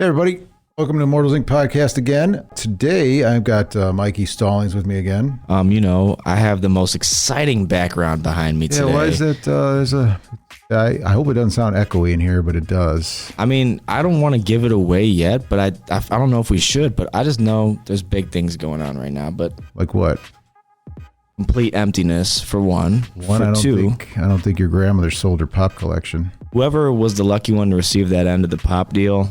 Hey everybody, welcome to Immortals Inc. podcast again. Today I've got Mikey Stallings with me again. I have the most exciting background behind me today. Yeah, why is that? I hope it doesn't sound echoey in here, but it does. I mean, I don't want to give it away yet, but I don't know if we should, but I just know there's big things going on right now. But like what? Complete emptiness for one. For two, I don't think your grandmother sold her pop collection. Whoever was the lucky one to receive that end of the pop deal,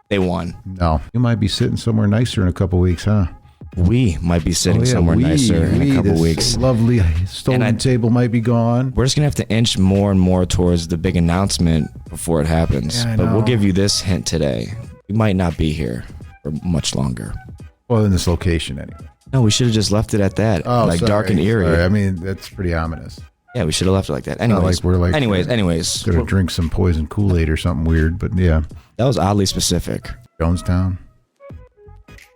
they won. No, you might be sitting somewhere nicer in a couple weeks, huh? We might be sitting somewhere nicer in a couple weeks. Lovely stolen table might be gone. We're just gonna have to inch more and more towards the big announcement before it happens. Yeah, but we'll give you this hint today: we might not be here for much longer. Well, in this location, anyway. No, we should have just left it at that. Oh, like sorry, dark and eerie. Sorry. I mean, that's pretty ominous. Yeah, we should have left it like that. Anyways, anyways. Gonna drink some poison Kool-Aid or something weird, but yeah. That was oddly specific. Jonestown.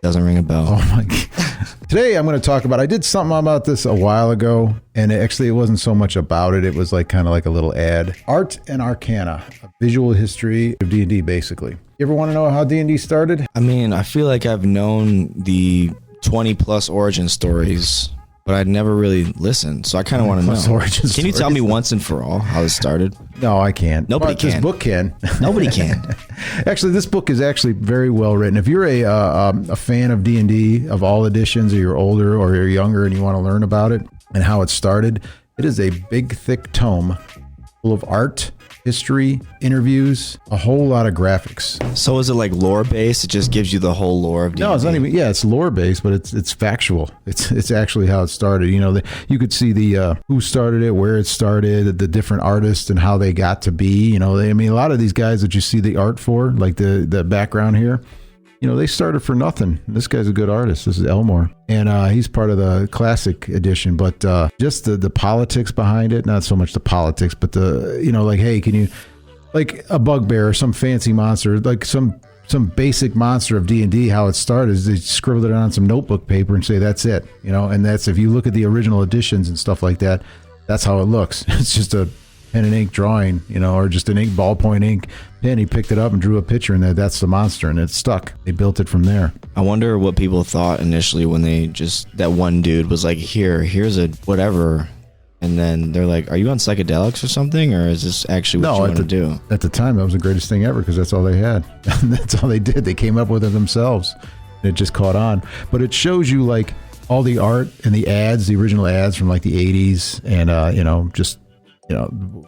Doesn't ring a bell. Oh my God. Today I'm going to talk about, I did something about this a while ago, and it wasn't so much about it. It was like kind of like a little ad. Art and Arcana, a visual history of D&D, basically. You ever want to know how D&D started? I mean, I feel like I've known the 20 plus origin stories, but I'd never really listened. So I kind of want to know. Can you tell me once and for all how this started? No, I can't. Nobody can. This book can. Nobody can. Actually, this book is actually very well written. If you're a fan of D&D, of all editions, or you're older or you're younger and you want to learn about it and how it started, it is a big, thick tome full of art, history, interviews, a whole lot of graphics. So is it like lore based? It just gives you the whole lore of D&D? No, it's not even. Yeah, it's lore based, but it's factual. It's actually how it started. You know, you could see the who started it, where it started, the different artists, and how they got to be. You know, a lot of these guys that you see the art for, like the background here, you know, they started for nothing. This guy's a good artist. This is Elmore. And he's part of the classic edition. But just the politics behind it, not so much the politics, but like, hey, can you, like a bugbear or some fancy monster, like some basic monster of D&D, how it started is they scribbled it on some notebook paper and say, that's it. You know, and that's, if you look at the original editions and stuff like that, that's how it looks. It's just a pen and ink drawing, you know, or just an ballpoint ink pen. He picked it up and drew a picture, and that's the monster, and it stuck. They built it from there. I wonder what people thought initially when that one dude was like, here's a whatever, and then they're like, are you on psychedelics or something, or is this actually what you want to do? At the time, that was the greatest thing ever, because that's all they had. That's all they did. They came up with it themselves, and it just caught on. But it shows you like all the art and the ads, the original ads from like the 80s, and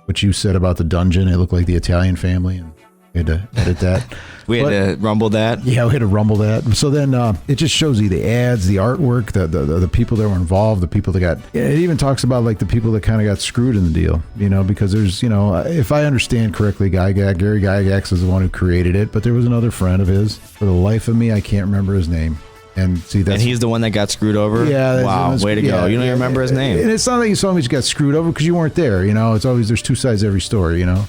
what you said about the dungeon. It looked like the Italian Family, and we had to edit that. We had to rumble that. Yeah, we had to rumble that. So then it just shows you the ads, the artwork, the people that were involved, the people that got. It even talks about like the people that kind of got screwed in the deal, you know, because there's, if I understand correctly, Gary Gygax is the one who created it, but there was another friend of his. For the life of me, I can't remember his name. And he's the one that got screwed over? Yeah. Wow, way to go. You don't even remember his name. And it's not like you saw him, he got screwed over because you weren't there, you know. It's always, there's two sides to every story, you know.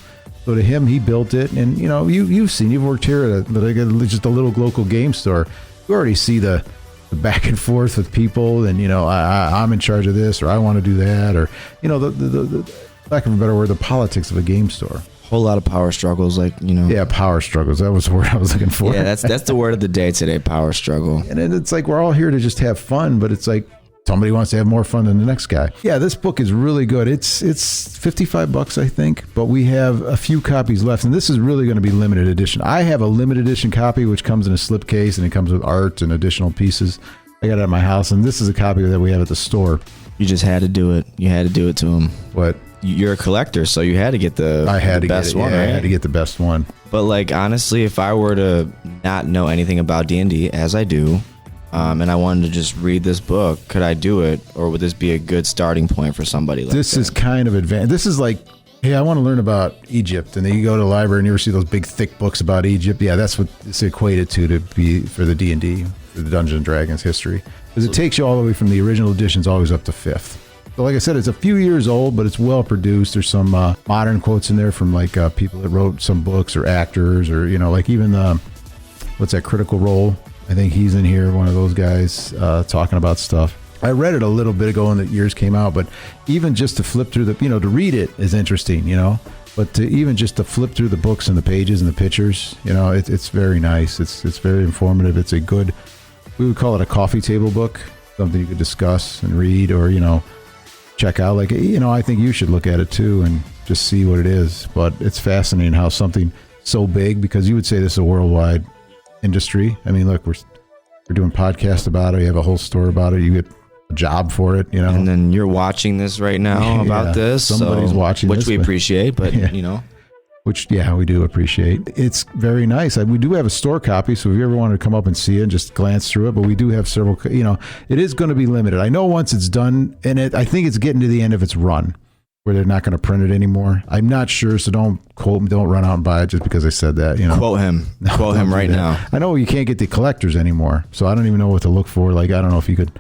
So to him, he built it. And, you know, you've worked here at just a little local game store. You already see the back and forth with people, and, you know, I'm in charge of this, or I want to do that, or, you know, the lack of a better word, the politics of a game store. Whole lot of power struggles, like, you know. Yeah, power struggles. That was the word I was looking for. Yeah, that's the word of the day today, power struggle. And it's like, we're all here to just have fun, but it's like somebody wants to have more fun than the next guy. Yeah, this book is really good. It's $55, I think, but we have a few copies left, and this is really going to be limited edition. I have a limited edition copy, which comes in a slipcase, and it comes with art and additional pieces. I got it at my house, and this is a copy that we have at the store. You just had to do it. You had to do it to him. What? You're a collector, so you had to get the best one, right? I had to get the best one. But like, honestly, if I were to not know anything about D&D, as I do, and I wanted to just read this book, could I do it, or would this be a good starting point for somebody like this? Is kind of advanced. This is like, hey, I want to learn about Egypt, and then you go to the library and you ever see those big thick books about Egypt. Yeah, that's what it's equated to be for the D&D, for the Dungeons and Dragons history, because it takes you all the way from the original editions always up to 5th. So like I said, it's a few years old, but it's well produced. There's some modern quotes in there from like people that wrote some books, or actors, or, you know, like even what's that, Critical Role? I think he's in here, one of those guys talking about stuff. I read it a little bit ago when the years came out, but even just to flip through to read it is interesting, you know. But to even just to flip through the books and the pages and the pictures, it's very nice. It's very informative. It's a good, we would call it a coffee table book, something you could discuss and read or, check out. Like, I think you should look at it too and just see what it is. But it's fascinating how something so big, because you would say this is a worldwide industry. I mean, look, we're doing podcasts about it. You have a whole store about it. You get a job for it, And then you're watching this right now about this. Somebody's watching which this, we appreciate, but Which, we do appreciate. It's very nice. We do have a store copy, so if you ever wanted to come up and see it and just glance through it, but we do have several, it is going to be limited. I know once it's done, and I think it's getting to the end of its run, where they're not going to print it anymore. I'm not sure, so don't quote me, don't run out and buy it just because I said that. Quote him. Quote him right now. I know you can't get the collectors anymore, so I don't even know what to look for. Like, I don't know if you could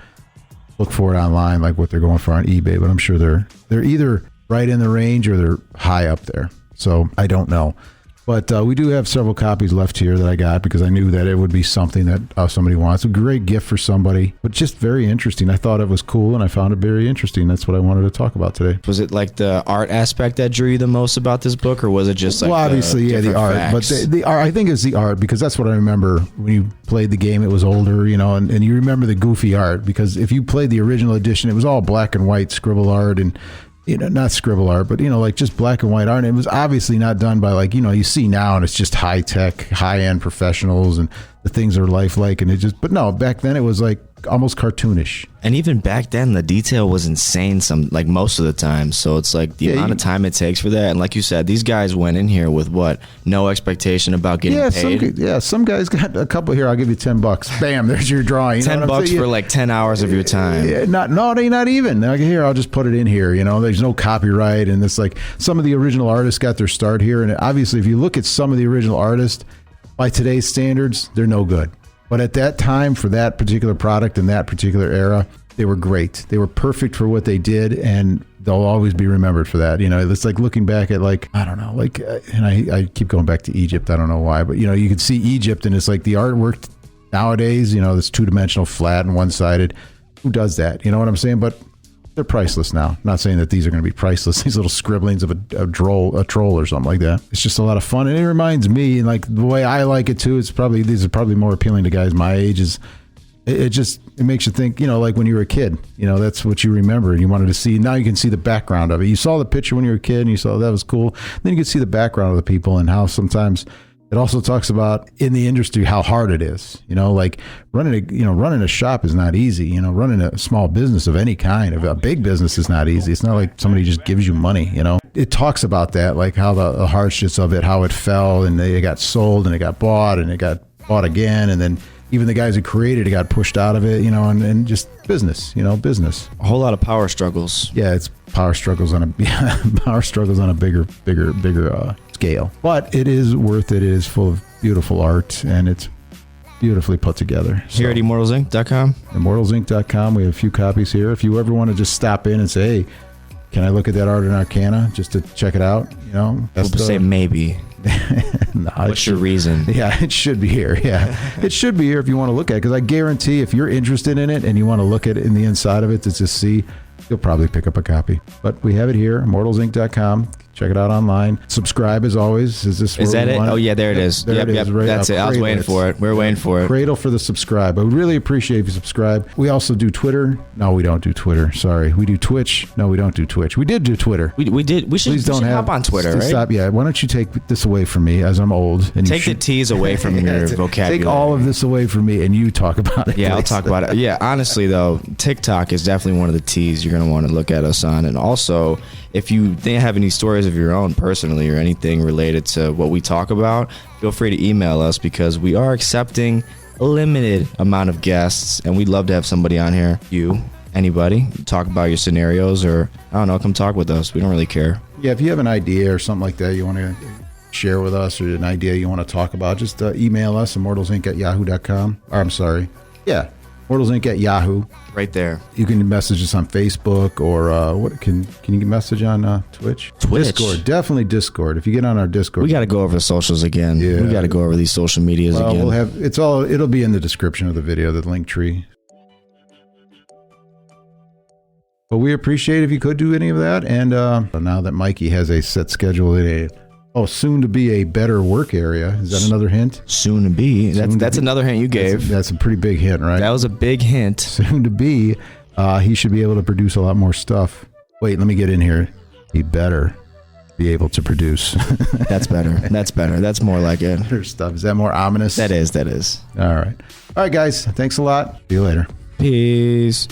look for it online, like what they're going for on eBay, but I'm sure they're either right in the range or they're high up there. So I don't know. But we do have several copies left here that I got because I knew that it would be something that somebody wants. A great gift for somebody, but just very interesting. I thought it was cool, and I found it very interesting. That's what I wanted to talk about today. Was it like the art aspect that drew you the most about this book, or was it just like well, obviously, the art. Facts? But the art, I think it's the art, because that's what I remember when you played the game. It was older, and you remember the goofy art, because if you played the original edition, it was all black and white scribble art and not scribble art, but, like just black and white art. And it was obviously not done by you see now, and it's just high tech, high end professionals, and the things are lifelike. And but no, back then it was like almost cartoonish. And even back then, the detail was insane most of the time. So it's like the amount of time it takes for that. And like you said, these guys went in here with no expectation about getting paid. Some guys got a couple here. I'll give you $10. Bam, there's your drawing. $10 for like 10 hours of your time. Yeah, not even. Like, here, I'll just put it in here. There's no copyright. And it's like some of the original artists got their start here. And obviously, if you look at some of the original artists, by today's standards, they're no good. But at that time, for that particular product in that particular era, they were great. They were perfect for what they did, and they'll always be remembered for that. It's like looking back at I don't know, and I keep going back to Egypt. I don't know why, but you could see Egypt, and it's like the artwork nowadays, this two-dimensional, flat and one-sided. Who does that? You know what I'm saying? But they're priceless now. I'm not saying that these are going to be priceless. These little scribblings of a troll or something like that. It's just a lot of fun, and it reminds me, like the way I like it too. These are probably more appealing to guys my age. It makes you think. Like when you were a kid. That's what you remember, and you wanted to see. Now you can see the background of it. You saw the picture when you were a kid, and you saw that was cool. Then you can see the background of the people and how sometimes. It also talks about in the industry how hard it is. Like running a shop is not easy. Running a small business of any kind, a big business is not easy. It's not like somebody just gives you money. It talks about that, like how the hardships of it, how it fell, and it got sold, and it got bought, and it got bought again, and then even the guys who created it got pushed out of it. And just business. Business. A whole lot of power struggles. Yeah, it's power struggles on a bigger scale, but it is worth it. It is full of beautiful art, and it's beautifully put together. Here at immortalsinc.com. Immortalsinc.com. We have a few copies here. If you ever want to just stop in and say, hey, can I look at that art in Arcana just to check it out? We'll say maybe. What's your reason? Yeah, it should be here. Yeah, it should be here if you want to look at it, because I guarantee if you're interested in it and you want to look at it in the inside of it to just see, you'll probably pick up a copy. But we have it here, immortalsinc.com. Check it out online. Subscribe as always. Is that it? Oh, yeah, there it is. There it is. Right, that's it. I was waiting for it. We're waiting for it. Cradle for the subscribe. I would really appreciate if you subscribe. We also do Twitter. No, we don't do Twitter. Sorry. We do Twitch. No, we don't do Twitch. We did do Twitter. We did. We should hop on Twitter, right? Stop. Yeah. Why don't you take this away from me, as I'm old? And take the T's away from your vocabulary. Take all of this away from me, and you talk about it. Yeah, please. I'll talk about it. Yeah, honestly, though, TikTok is definitely one of the T's you're going to want to look at us on. And also, if you have any stories of your own personally or anything related to what we talk about, feel free to email us, because we are accepting a limited amount of guests, and we'd love to have somebody on here. Anybody, talk about your scenarios, or I don't know, come talk with us. We don't really care. Yeah, if you have an idea or something like that you want to share with us, or an idea you want to talk about, just email us, immortalsinc@yahoo.com. Or I'm sorry. Yeah. Immortalsinc@Yahoo. Right there. You can message us on Facebook, or what can you message on Twitch? Discord. Definitely Discord. If you get on our Discord. We got to go over the socials again. Yeah. We got to go over these social medias again. We'll have it'll be in the description of the video, the link tree. But we appreciate if you could do any of that. And now that Mikey has a set schedule in soon to be a better work area. Is that another hint? Soon to be. That's another hint you gave. That's a pretty big hint, right? That was a big hint. Soon to be. He should be able to produce a lot more stuff. Wait, let me get in here. He better be able to produce. That's better. That's more like it. Better stuff. Is that more ominous? That is. All right. All right, guys. Thanks a lot. See you later. Peace.